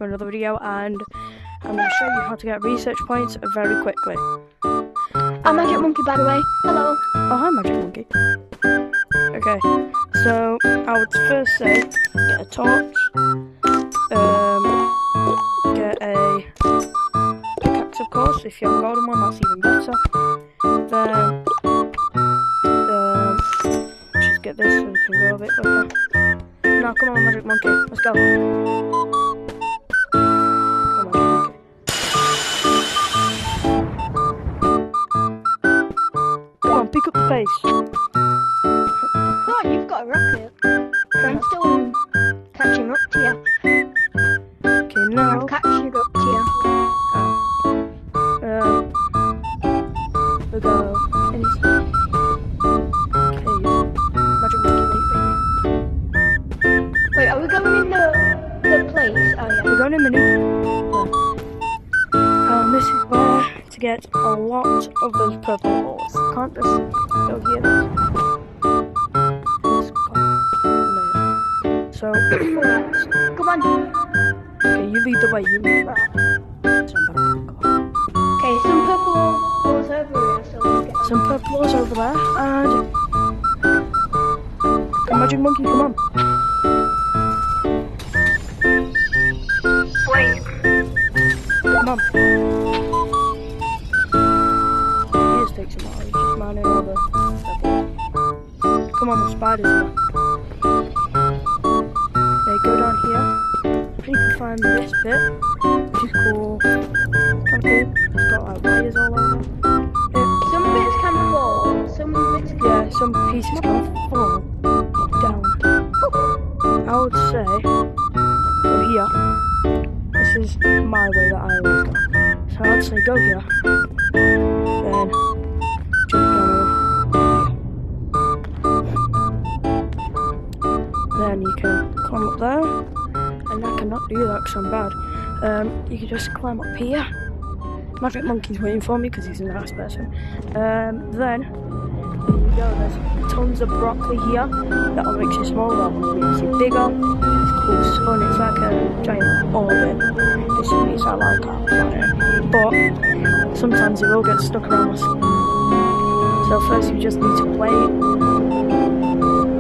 for another video, and I'm going to show you how to get research points very quickly. I'm Magic Monkey, by the way. Hello. Oh, hi, Magic Monkey. Okay, so I would first say get a torch, get a pickaxe, of course. If you have a golden one, that's even better. Then just get this so we can go a bit quicker. Now, come on, Magic Monkey, let's go. Pick up the pace. Oh, you've got a rocket. I'm still catching up to you. Okay, now. I'm catching up to you. We'll go in this cave. Magic Monkey, wait. Are we going in the place? Oh, yeah. We're going in the new. This is where to get a lot of those purple balls. Can't just go here. So, come on. Okay, you lead the way. You lead the way. Okay, some purple balls over here. So let's get some purple balls over there, and Magic Monkey, come on. Wait. Come on. Takes a while, he's just mining all the pebbles. Come on, the spiders now. Okay, go down here. You can find this bit, which is cool. Kind of cool. It's got like wires all over. Some bits can fall, some bits can... Yeah, some pieces can fall down. I would say, go here. This is my way that I always go. So I'd say go here. Then then you can climb up there, and I cannot do that because I'm bad. You can just climb up here. Magic Monkey's waiting for me because he's a nice person. Then there you go, there's tons of broccoli here that'll make you smaller, that'll make you bigger. It's cool sun, it's like a giant orbit. This is I like our planet, but sometimes it will get stuck around my skin. So first you just need to wait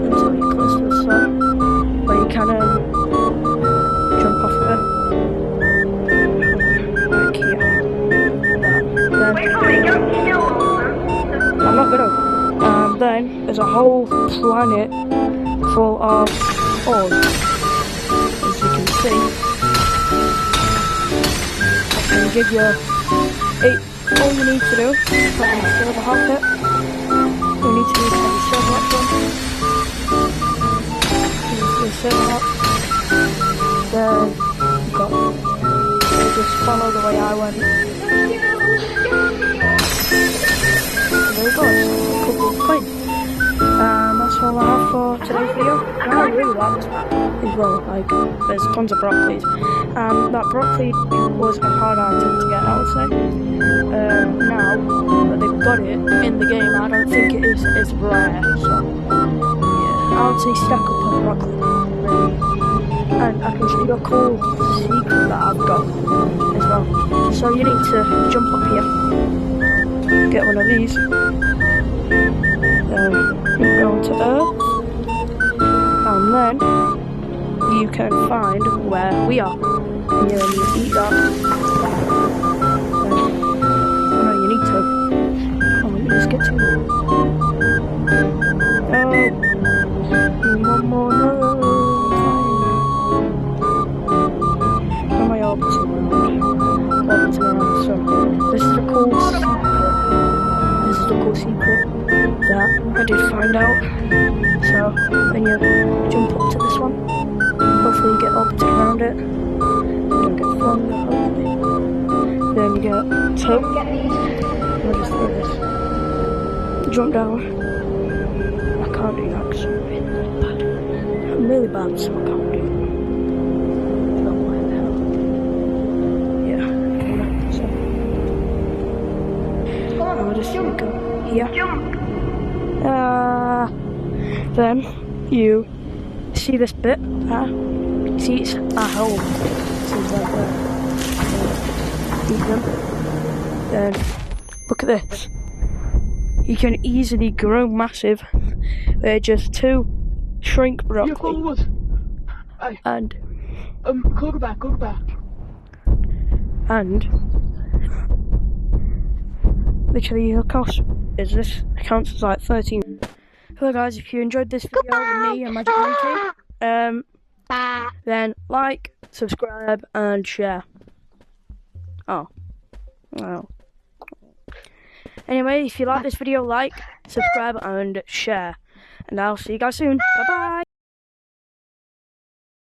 until you're close to the sun, where you can jump off of it. Like here. I'm not gonna. Then there's a whole planet full of ores, as you can see. I can give you 8. All you need to do is put in a silver hot pit. You need to use heavy silver option. Use the silver hot. Then you got. You just follow the way I went. There you go. It's a couple of points. That's all I have for today's video. I really liked that as well. Like, there's tons of broccolis. That broccoli was a hard item to get, I would say. Now that they've got it in the game, I don't think it is as rare. So, yeah, I would say stack up on broccoli. And I can show you a cool secret that I've got as well. So you need to jump up here, get one of these. Go to Earth, and then you can find where we are. And you eat that. No, you need to. Oh, let me just get to it. Oh, one more. No. How am I orbiting around? So, this is a cool secret. This is the cool secret that I did find out. So when you jump up to this one, hopefully you get orbited around it. You don't get flung, hopefully. Then you get 2. I'll just throw this. Jump down. I can't do that because I'm really bad. I'm really bad, so I can't do it. Not why the hell. Yeah. So I'll just go here. Then you see this bit. See, it's a hole. It's a like eat them. Then look at this. You can easily grow massive. They're just 2 shrink broccoli. Yeah, follow us. Hey, And go back. and literally the cost is this accounts as like 13. Hello guys, if you enjoyed this video with me and Magic Monkey, then like, subscribe and share. Oh. Anyway, if you like this video, like, subscribe and share. And I'll see you guys soon. Bye bye.